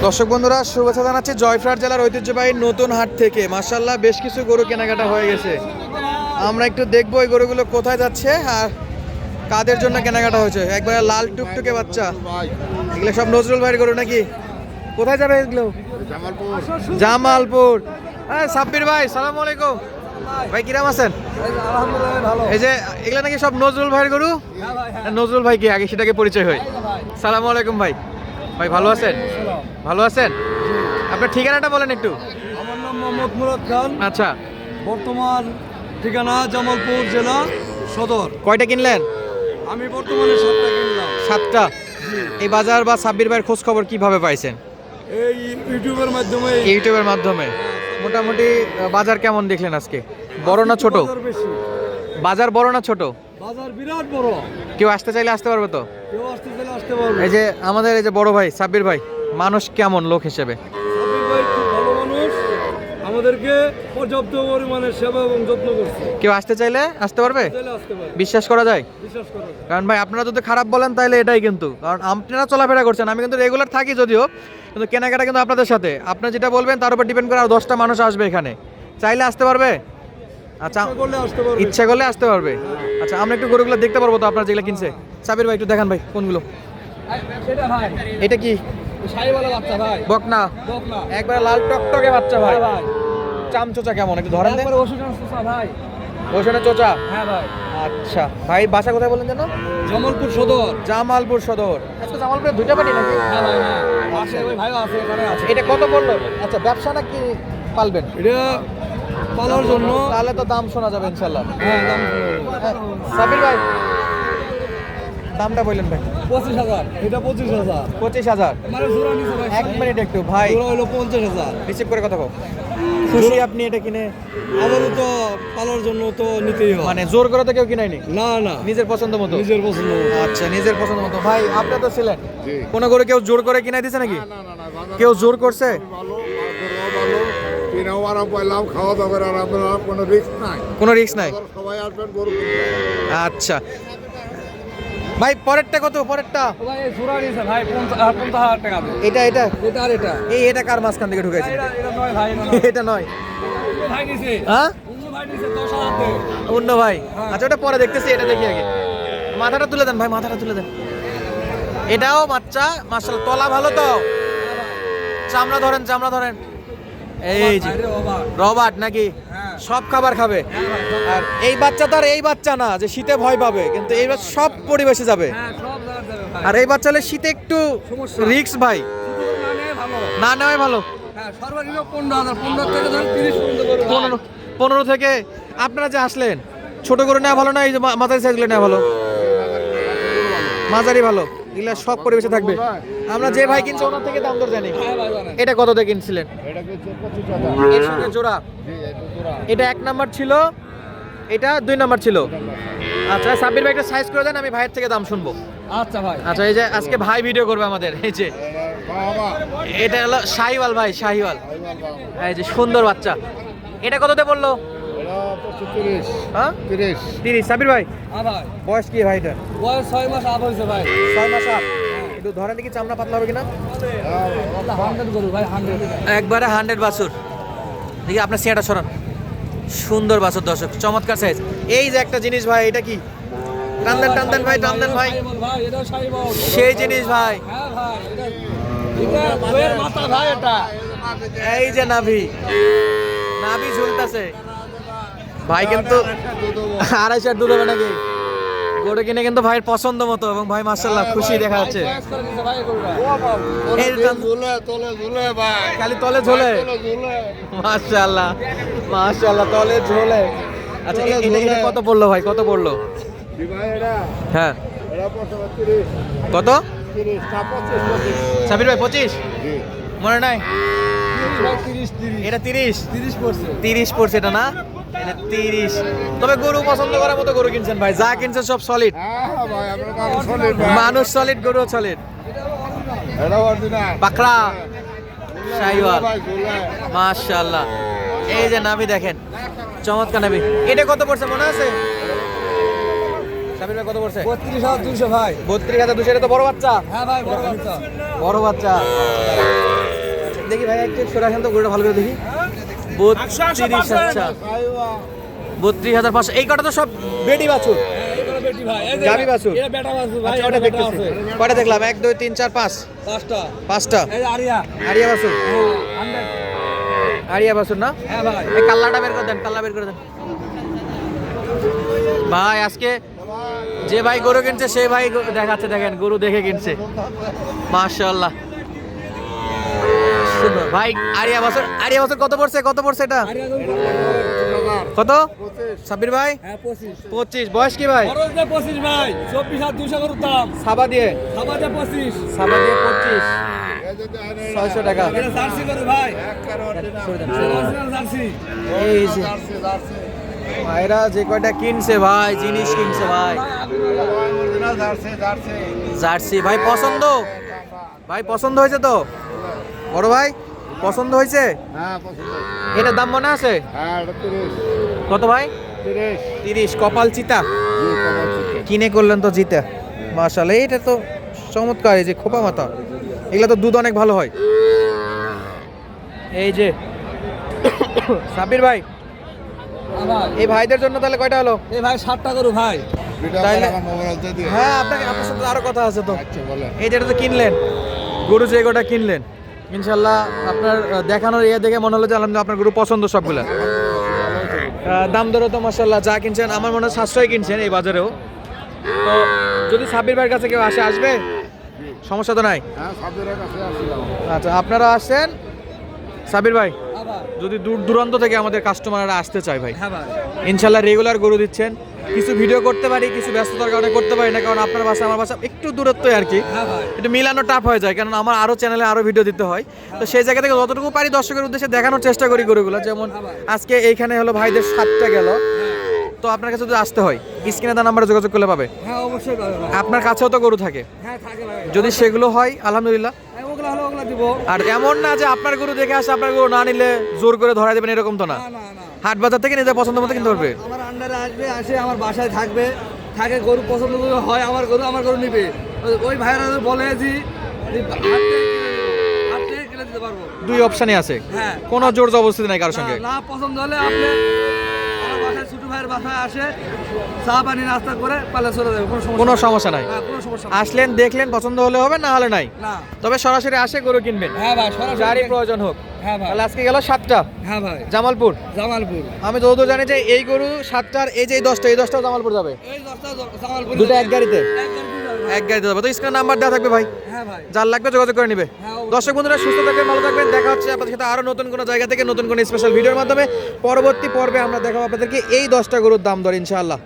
দর্শক বন্ধুরা শুভেচ্ছা জানাচ্ছি জয়ফ্রাট জেলার ঐতিহ্যবাহী নতুন হাট থেকে। মাশাআল্লাহ বেশ কিছু গরু কেনাকাটা হয়ে গেছে। আমরা একটু দেখবো এই গরুগুলো কোথায় যাচ্ছে আর কাদের জন্য কেনাকাটা হয়েছে। একবারে লাল টুকটুকে বাচ্চা, এগুলো সব নজরুল ভাইয়ের গরু নাকি? কোথায় যাবে এগুলো? জামালপুর। হ্যাঁ সাব্বির ভাই, সালাম আলাইকুম ভাই, কিরাম আছেন? এই যে এগুলো নাকি সব নজরুল ভাইয়ের গরু? নজরুল ভাই কি আগে সেটাকে পরিচয় হয়। সালাম আলাইকুম ভাই। ভাই ভালো আছেন? ভালো আছেন? আপনার ঠিকানাটা বলেন একটু। আমার নাম মোহাম্মদ মুরাদ খান। আচ্ছা, বর্তমান ঠিকানা জামালপুর জেলা সদর। কয়টা কিনলেন? আমি বর্তমানে 7টা কিনলাম। 7টা। এই বাজার বা সাব্বির ভাইয়ের খোঁজ খবর কিভাবে পাইছেন? এই ইউটিউবের মাধ্যমে। ইউটিউবের মাধ্যমে। মোটামুটি বাজার কেমন দেখলেন আজকে? বড় না ছোট? বাজার বেশি। বাজার বড় না ছোট? বাজার বিরাট বড়। কেউ আসতে চাইলে আসতে পারবে তো? কেউ আসতে চাইলে আসতে পারবে। এই যে আমাদের এই যে বড় ভাই সাব্বির ভাই, মানুষ কেমন লোক হিসেবে? সাব্বির ভাই খুব ভালো মানুষ, আমাদেরকে পর্যাপ্ত পরিমাণে সেবা এবং যত্ন করছে। কেউ আসতে চাইলে আসতে পারবে? চাইলে আসতে পারবে। বিশ্বাস করা যায়? বিশ্বাস করো। কারণ ভাই আপনারা যদি খারাপ বলেন তাহলে এটাই কিন্তু, কারণ আপনারা চলাফেরা করছেন, আমি কিন্তু রেগুলার থাকি যদিও, কিন্তু কেনাকাটা কিন্তু আপনাদের সাথে। আপনারা যেটা বলবেন তার উপর ডিপেন্ড করে আর 10টা মানুষ আসবে এখানে। চাইলে আসতে পারবে? আচ্ছা, ইচ্ছা করলে আসতে পারবে। ইচ্ছা করলে আসতে পারবে। আচ্ছা, আমরা একটু গরুগুলো দেখতে পারবো তো আপনারা যেগুলো কিনছে? সাবির ভাই একটু দেখান ভাই কোনগুলো। এটা ভাই, এটা কি? শাহিওয়ালা বাচ্চা ভাই। বকনা? বকনা। একবার লাল টকটকে বাচ্চা ভাই। হ্যাঁ ভাই। চামচোচা কেমন একটু ধরেন দেন। একবারে ওষুধের চোষা ভাই। ওখানে চোচা? হ্যাঁ ভাই। আচ্ছা ভাই, বাসা কোথায় বললেন যেন? জামালপুর সদর। জামালপুর সদর। আজকে জামালপুরে দুইটা পার্টি নাকি? হ্যাঁ ভাই, হ্যাঁ। আছে ওই ভাইও আছে, এখানে আছে। এটা কত পড়লো? আচ্ছা, ব্যবসা নাকি পালবেন? এটা পালার জন্য। তাহলে তো দাম শোনা যাবে ইনশাল্লাহ। হ্যাঁ, দাম সাবির ভাই দামটা বললেন ভাই। 25,000। এটা 25,000। 25,000। মানে জোড়া নিচে ভাই। এক মিনিট একটু ভাই, জোড়া হলো 50,000। রিসিভ করে কথা কও। খুশি আপনি এটা কিনে? আমারও তো পালার জন্য তো নিতেই হয়। মানে জোর করে তো কেউ কিনায়নি? না না, নিজের পছন্দ মতো? নিজের পছন্দ মতো। আচ্ছা, নিজের পছন্দ মতো। ভাই আপনি তো ছিলেন, কোনো করে কেউ জোর করে কিনাই দিছে নাকি? কেউ জোর করছে? খাওয়া দাওয়া কোনো রিস্ক নাই। কোনো রিস্ক নাই? সবাই আসবেন গরু। আচ্ছা ভাই, পরেরটা কত? পরেরটা ভাই এই জোড়া নিচে ভাই 50,000 টাকা। এটা এটা এটা আর এটা। এটা কার মাঝখান থেকে ঢুকাইছে? এটা নয় ভাই, এটা নয়। ভাই নিচে। হ্যাঁ, ভাই নিচে 10,000 দে। অন্য ভাই। আচ্ছা, ওটা পরে দেখতেছি, এটা দেখি আগে। মাথাটা তুলে দেন ভাই, মাথাটা তুলে দেন। এটাও বাচ্চা, মাশাআল্লাহ তলা ভালো তো? চামড়া ধরেন, চামড়া ধরেন। এই যে রবার্ট নাকি? সব খাবার খাবে। আর এই বাচ্চা তো আর এই বাচ্চা না যে শীতে ভয় পাবে, কিন্তু এইবার সব পরিবেশে যাবে। হ্যাঁ, সব জায়গা যাবে ভাই। আর এই বাচ্চা হলে শীতে একটু রিস্ক ভাই, না নেয় ভালো। না নেওয়াই ভালো। হ্যাঁ, সর্বনিম্ন 15,000। 15 থেকে ধরে 30 পর্যন্ত করে ভাই। 15 থেকে। আপনারা যে আসলেন, ছোট করে নেওয়া ভালো না এই যে মাঝারি সাইজগুলো নেওয়া ভালো? মাঝারি ভালো, এগুলো সব পরিবেশে থাকবে। আমরা যে ভাই কিনছে ওনার থেকে দাম দর জানি। হ্যাঁ ভাই, জানেন। এটা কত দিয়ে কিনছিলেন? এর সঙ্গে জোড়া? এটা 1 নাম্বার ছিল, এটা 2 নাম্বার ছিল। আচ্ছা সাব্বির ভাই একটা সাইজ করে দেন, আমি ভাইয়ের থেকে দাম শুনবো। আচ্ছা ভাই। আচ্ছা, এই যে আজকে ভাই ভিডিও করবে আমাদের। এই যে এটা হলো শাহিওয়াল ভাই, শাহিওয়াল। এই যে সুন্দর বাচ্চা। এটা কত দিয়ে বললো? হ্যাঁ 30। সাব্বির ভাই হ্যাঁ ভাই। বয়স কি ভাই? এটা বয়স 6 মাস আপ হয়েছে ভাই। 6 মাস আপ। একটু ধরেন দেখি চামড়া পাতলা হবে কিনা। 100 গরু ভাই, 100। একবারে 100 বাছুর। দেখি আপনার সিয়াটা সরান। সুন্দর বাছুর দর্শক, চমৎকার সাইজ। এই যে একটা জিনিস ভাই, এটা কি? টানদেন টানদেন ভাই, টানদেন ভাই। ভাই এটা শাহিওয়াল। সেই জিনিস ভাই। হ্যাঁ ভাই, এটা বইয়ের মাথা ভাই। এটা এই যে নাভি, নাভি ঝুলতেছে ভাই, কিন্তু 2.5 দুধ হবে নাকি? গরু কিনে কিন্তু ভাইয়ের পছন্দ মতো, এবং ভাই মাশাআল্লাহ খুশি দেখা যাচ্ছে। খালি তলে ঝোলে, মাশাআল্লাহ মাশাআল্লাহ, তলে ঝোলে। আচ্ছা, এটা কত পড়লো ভাই? কত পড়লো? হ্যাঁ, কত? সাবির ভাই 25 মনে নাই? এটা 30 পড়ছে। 30 পড়ছে এটা না? এটা 30। তবে গরু পছন্দ করার মতো গরু কিনছেন ভাই, যা কিনছেন সব সলিড। মানুষ সলিড, গরু সলিড। পাকড়া শাহিওয়াল, মাশাআল্লাহ। এই যে নাভি দেখেন, চমৎকার নাভি। এটা কত পড়ছে মনে আছে? সাবির ভাই কত পড়ছে? 32,200 ভাই। 32,200। এটা তো বড় বাচ্চা। হ্যাঁ ভাই, বড় বাচ্চা। বড় বাচ্চা। ভাই একটু সরে আসেন তো গরুটা ভালো করে দেখি 32,000 আচ্ছা 32,500 এই কটা তো সব বেটি বাছুর গাবি বাছুর আচ্ছা ওটা দেখতেছি কয়টা দেখলাম 1 2 3 4 5 পাঁচটা আরিয়া বাছুর আরিয়া বাছুর না এই কাল্লাটা বের করে দেন কাল্লা বের করে দেন ভাই আজকে যে ভাই গরু কিনছে সেই ভাই দেখাচ্ছে দেখেন গরু দেখে কিনছে মাশাআল্লাহ ভাই আরিয়া বছর কত পড়ছে এটা কত সাব্বির ভাই 25 বয়স কি ভাই 25 ভাই 24,200 করে দাম সাবা দিয়ে 25 25 600 টাকা এটা জার্সি করে ভাই জার্সি এই যে ভাইরা যে কয়টা কিনছে ভাই জিনিস কিনছে ভাই জার্সি ভাই পছন্দ হয়েছে তো বড় ভাই পছন্দ হয়েছে এটার দাম মনে আছে কত ভাই 30 কপাল চিতা কিনে করলেন তো জিতে মাশাআল্লাহ এটা তো চমৎকার এই যে খোপা মাথা এগুলো তো দুধ অনেক ভালো হয় এই যে সাব্বির ভাই এই ভাইদের জন্য তাহলে কয়টা হলো এই ভাই 60টা করু ভাই তাইলে হ্যাঁ আপনার সাথে আরো কথা আছে তো এই যেটা তো কিনলেন গরু যে গোটা কিনলেন ইনশাল্লাহ আপনার দেখানোর ইয়ে দেখে মনে হলো যে আলহামদুলিল্লাহ আপনার গরু পছন্দ সবগুলা দাম দরও তো মাশাআল্লাহ যা কিনছেন আমার মনে হয় সাশ্রয় কিনছেন এই বাজারেও তো যদি সাব্বির ভাইয়ের কাছে কেউ আসবে সমস্যা তো নাই আচ্ছা আপনারা আসছেন সাব্বির ভাই যদি দূর দূরান্ত থেকে আমাদের কাস্টমাররা আসতে চায় ভাই ইনশাল্লাহ রেগুলার গরু দিচ্ছেন কিছু ভিডিও করতে পারি কিছু ব্যস্ততার কারণে করতে পারি না কারণ আপনার বাসা আমার বাসা একটু দূরত্বই আর কি একটু মিলানো টাফ হয়ে যায় কারণ আমার আরো চ্যানেলে আরো ভিডিও দিতে হয় তো সেই জায়গা থেকে যতটুকু পারি দর্শকের উদ্দেশ্যে দেখানোর চেষ্টা করি গরুগুলো যেমন আজকে এইখানে হলো ভাইদের 7টা গেল তো আপনার কাছে যদি আসতে হয় স্ক্রিনে দেওয়া নাম্বারে যোগাযোগ করলে পাবে হ্যাঁ অবশ্যই পাবে ভাই আপনার কাছেও তো গরু থাকে হ্যাঁ থাকে ভাই যদি সেগুলো হয় আলহামদুলিল্লাহ ওগুলা হলো ওগুলা দিব আর এমন না যে আপনার গরু দেখে আসে আপনার গরু না নিলে জোর করে ধরা দেবেন এরকম তো না না না না হাট বাজার থেকে নিজের পছন্দ মতো কিনতে পারবে আমার আন্ডারে আসে আমার বাসায় থাকবে গরু পছন্দ করে হয় আমার গরু নিবে ওই ভাইরা বলে যে হাতে কিনে দিতে পারবো দুই অপশনই আছে হ্যাঁ কোনো জোর জবরদস্তি নাই কারোর সঙ্গে না পছন্দ হলে আপনি আমার বাসায় ছোট ভাইয়ের বাসায় আসে চা পানি নাস্তা করে পালে চলে যাবে কোনো সমস্যা নাই হ্যাঁ কোনো সমস্যা আসলেন দেখলেন পছন্দ হলে হবে না হলে নাই না তবে সরাসরি আসে গরু কিনবেন হ্যাঁ ভাই সরাসরি যারই প্রয়োজন হোক হ্যাঁ ভাই তাহলে আজকে গেল 7টা হ্যাঁ ভাই জামালপুর জামালপুর আমি যতদূর জানি যে এই গরু 7টার এই যে এই 10টাও জামালপুর যাবে এই 10টা জামালপুর দুটো এক গাড়িতে এক গাড়ি যাবে তো স্ক্রিনে নাম্বার দেওয়া থাকবে ভাই হ্যাঁ ভাই যার লাগবে যোগাযোগ করে নিবে হ্যাঁ, দর্শক বন্ধুরা সুস্থ থাকবেন ভালো থাকবেন দেখা হচ্ছে আপনাদের সাথে আরো নতুন কোনো জায়গা থেকে নতুন কোনো স্পেশাল ভিডিওর মাধ্যমে পরবর্তী পর্বে আমরা দেখাবো আপনাদেরকে এই 10টা গরুর দাম দর ইনশাআল্লাহ।